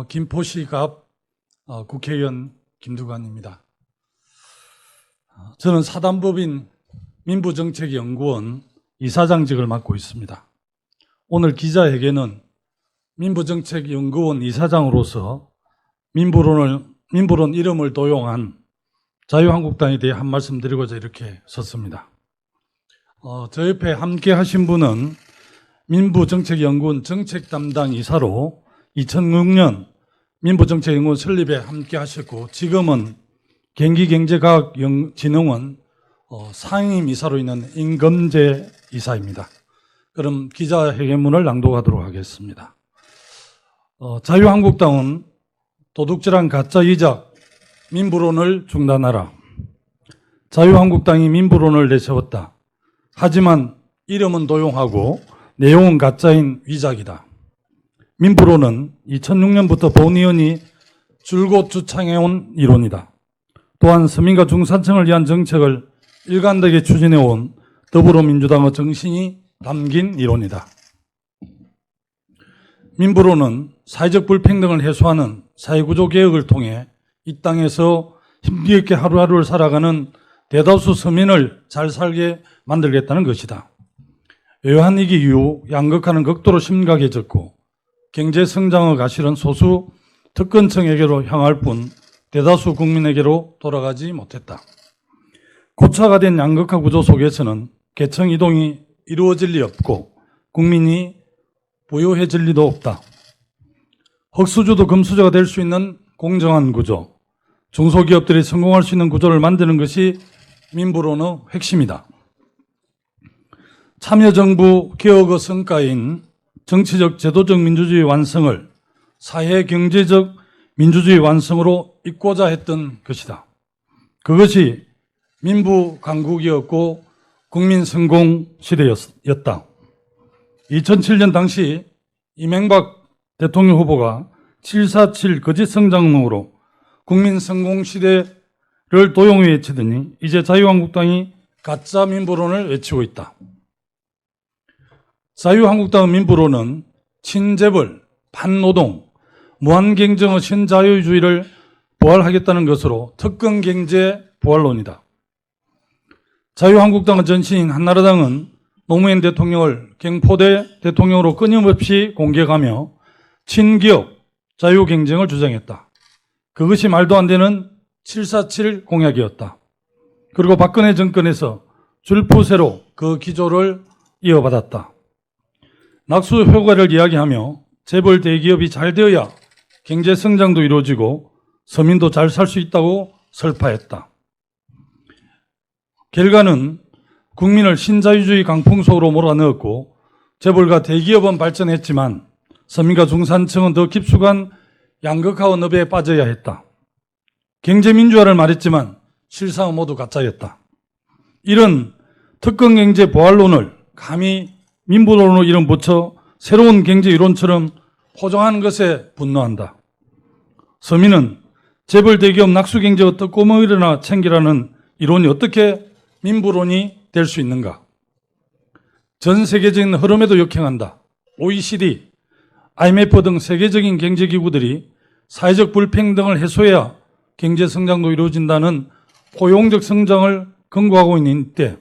김포시갑 국회의원 김두관입니다. 저는 사단법인 민부정책연구원 이사장직을 맡고 있습니다. 오늘 기자회견은 민부정책연구원 이사장으로서 민부론 이름을 도용한 자유한국당에 대해 한 말씀 드리고자 이렇게 섰습니다. 저 옆에 함께 하신 분은 민부정책연구원 정책담당 이사로 2006년 민부정책연구원 설립에 함께 하셨고 지금은 경기경제과학진흥원 상임이사로 있는 임검재 이사입니다. 그럼 기자회견문을 낭독하도록 하겠습니다. 자유한국당은 도둑질한 가짜 이작 민부론을 중단하라. 자유한국당이 민부론을 내세웠다. 하지만 이름은 도용하고 내용은 가짜인 위작이다. 민부론은 2006년부터 본 의원이 줄곧 주창해온 이론이다. 또한 서민과 중산층을 위한 정책을 일관되게 추진해온 더불어민주당의 정신이 담긴 이론이다. 민부론은 사회적 불평등을 해소하는 사회구조 개혁을 통해 이 땅에서 힘겹게 하루하루를 살아가는 대다수 서민을 잘 살게 만들겠다는 것이다. 외환위기 이후 양극화는 극도로 심각해졌고 경제성장의 가실은 소수 특권층에게로 향할 뿐 대다수 국민에게로 돌아가지 못했다. 고착화 된 양극화 구조 속에서는 계층 이동이 이루어질 리 없고 국민이 부유해질 리도 없다. 흑수저도 금수저가 될 수 있는 공정한 구조, 중소기업들이 성공할 수 있는 구조를 만드는 것이 민부론의 핵심이다. 참여정부 개혁의 성과인 정치적 제도적 민주주의 완성을 사회 경제적 민주주의 완성으로 잇고자 했던 것이다. 그것이 민부 강국이었고 국민 성공 시대였다. 2007년 당시 이명박 대통령 후보가 747 거짓 성장론으로 국민 성공 시대를 도용해 외치더니 이제 자유한국당이 가짜 민부론을 외치고 있다. 자유한국당 민부론은 친재벌, 반노동, 무한경쟁의 신자유주의를 부활하겠다는 것으로 특권경제 부활론이다. 자유한국당의 전신인 한나라당은 노무현 대통령을 경포대 대통령으로 끊임없이 공격하며 친기업, 자유경쟁을 주장했다. 그것이 말도 안 되는 747 공약이었다. 그리고 박근혜 정권에서 줄푸세로 그 기조를 이어받았다. 낙수 효과를 이야기하며 재벌 대기업이 잘 되어야 경제 성장도 이루어지고 서민도 잘 살 수 있다고 설파했다. 결과는 국민을 신자유주의 강풍 속으로 몰아넣었고 재벌과 대기업은 발전했지만 서민과 중산층은 더 깊숙한 양극화의 늪에 빠져야 했다. 경제민주화를 말했지만 실상은 모두 가짜였다. 이런 특권경제 부활론을 감히 민부론으로 이름 붙여 새로운 경제이론처럼 포장하는 것에 분노한다. 서민은 재벌 대기업 낙수경제가 떡고물이나 챙기라는 이론이 어떻게 민부론이 될 수 있는가? 전 세계적인 흐름에도 역행한다. OECD, IMF 등 세계적인 경제기구들이 사회적 불평등을 해소해야 경제성장도 이루어진다는 포용적 성장을 권고하고 있는 때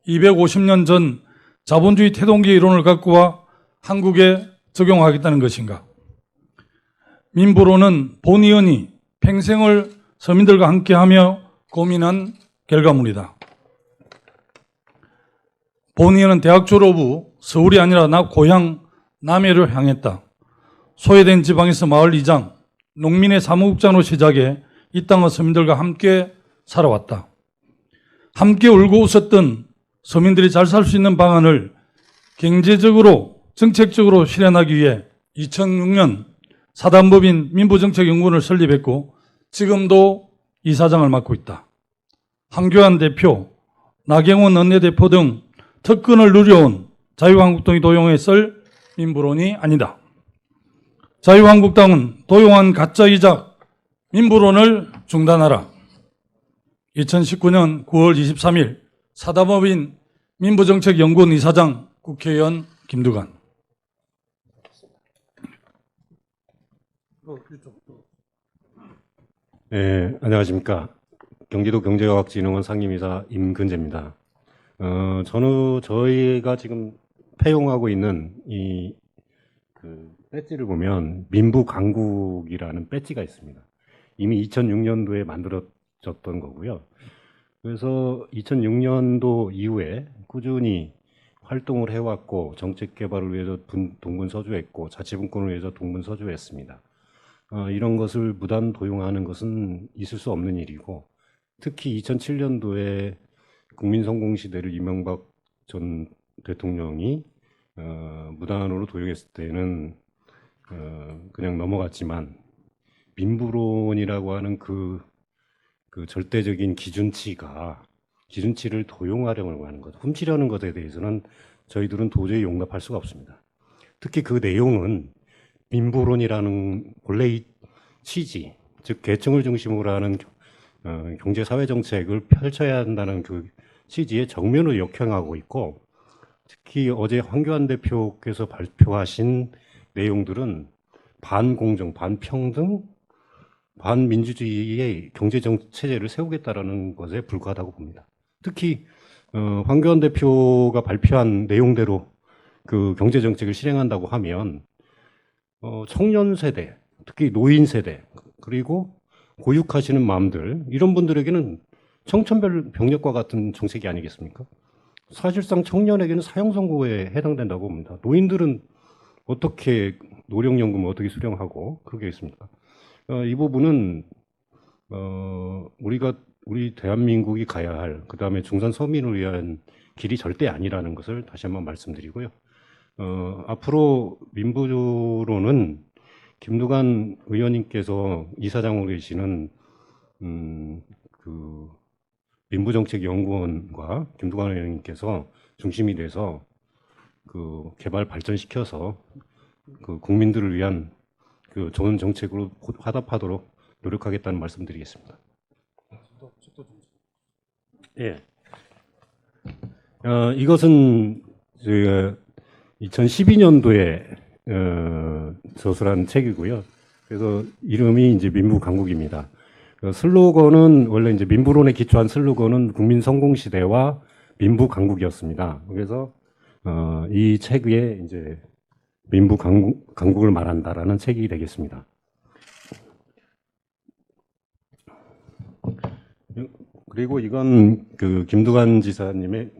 250년 전 자본주의 태동기 이론을 갖고 와 한국에 적용하겠다는 것인가? 민부론은 본 의원이 평생을 서민들과 함께하며 고민한 결과물이다. 본 의원은 대학 졸업 후 서울이 아니라 고향 남해로 향했다. 소외된 지방에서 마을 이장, 농민의 사무국장으로 시작해 이 땅의 서민들과 함께 살아왔다. 함께 울고 웃었던 서민들이 잘 살 수 있는 방안을 경제적으로 정책적으로 실현하기 위해 2006년 사단법인 민부정책연구원을 설립했고 지금도 이사장을 맡고 있다. 황교안 대표, 나경원 원내대표 등 특권을 누려온 자유한국당이 도용해 쓸 민부론이 아니다. 자유한국당은 도용한 가짜 이작 민부론을 중단하라. 2019년 9월 23일 사단법인 민부정책연구원 이사장 국회의원 김두관. 네, 안녕하십니까. 경기도 경제과학진흥원 상임이사 임근재입니다. 저희가 지금 폐용하고 있는 배지를 보면 민부강국이라는 배지가 있습니다. 이미 2006년도에 만들어졌던 거고요. 그래서 2006년도 이후에 꾸준히 활동을 해왔고 정책 개발을 위해서 동분서주했고 자치분권을 위해서 동분서주했습니다. 이런 것을 무단 도용하는 것은 있을 수 없는 일이고, 특히 2007년도에 국민성공시대를 이명박 전 대통령이 무단으로 도용했을 때는 그냥 넘어갔지만, 민부론이라고 하는 그 절대적인 기준치를 도용하려고 하는 것, 훔치려는 것에 대해서는 저희들은 도저히 용납할 수가 없습니다. 특히 그 내용은 민부론이라는 본래의 취지, 즉 계층을 중심으로 하는 경제 사회 정책을 펼쳐야 한다는 그 취지의 정면으로 역행하고 있고, 특히 어제 황교안 대표께서 발표하신 내용들은 반공정, 반평등, 반민주주의의 경제정 체제를 세우겠다라는 것에 불과하다고 봅니다. 특히 황교안 대표가 발표한 내용대로 그 경제 정책을 실행한다고 하면 청년 세대, 특히 노인 세대, 그리고 고육하시는 마음들, 이런 분들에게는 청천벽력과 같은 정책이 아니겠습니까? 사실상 청년에게는 사형 선고에 해당된다고 봅니다. 노인들은 어떻게 노령연금을 어떻게 수령하고 그러게 있습니까? 이 부분은 우리 대한민국이 가야 할, 그 다음에 중산 서민을 위한 길이 절대 아니라는 것을 다시 한번 말씀드리고요. 앞으로 민부로는 김두관 의원님께서 이사장으로 계시는 그 민부정책연구원과 김두관 의원님께서 중심이 돼서 그 개발 발전시켜서 그 국민들을 위한 그 좋은 정책으로 화답하도록 노력하겠다는 말씀드리겠습니다. 예. 이것은 저희가 2012년도에 저술한 책이고요. 그래서 이름이 이제 민부강국입니다. 슬로건은 원래 이제 민부론에 기초한 슬로건은 국민성공시대와 민부강국이었습니다. 그래서 이 책에 이제 민부강국을 말한다라는 책이 되겠습니다. 그리고 이건 그 김두관 지사님의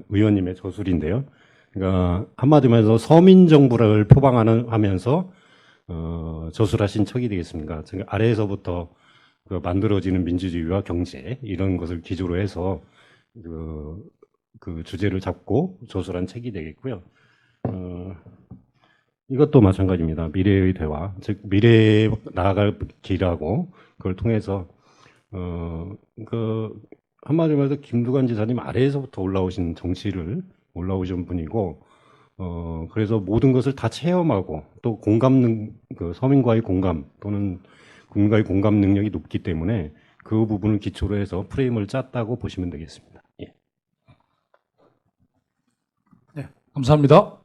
의원님의 저술인데요. 그러니까 한마디로 해서 서민 정부를 표방하면서 저술하신 척이 되겠습니까? 아래에서부터 그 만들어지는 민주주의와 경제 이런 것을 기조로 해서 그 주제를 잡고 저술한 책이 되겠고요. 이것도 마찬가지입니다. 미래의 대화, 즉 미래에 나아갈 길하고 그걸 통해서 그 한마디로 해서 김두관 지사님 아래에서부터 올라오신 분이고, 그래서 모든 것을 다 체험하고 또 그 서민과의 공감 또는 국민과의 공감 능력이 높기 때문에 그 부분을 기초로 해서 프레임을 짰다고 보시면 되겠습니다. 예. 네, 감사합니다.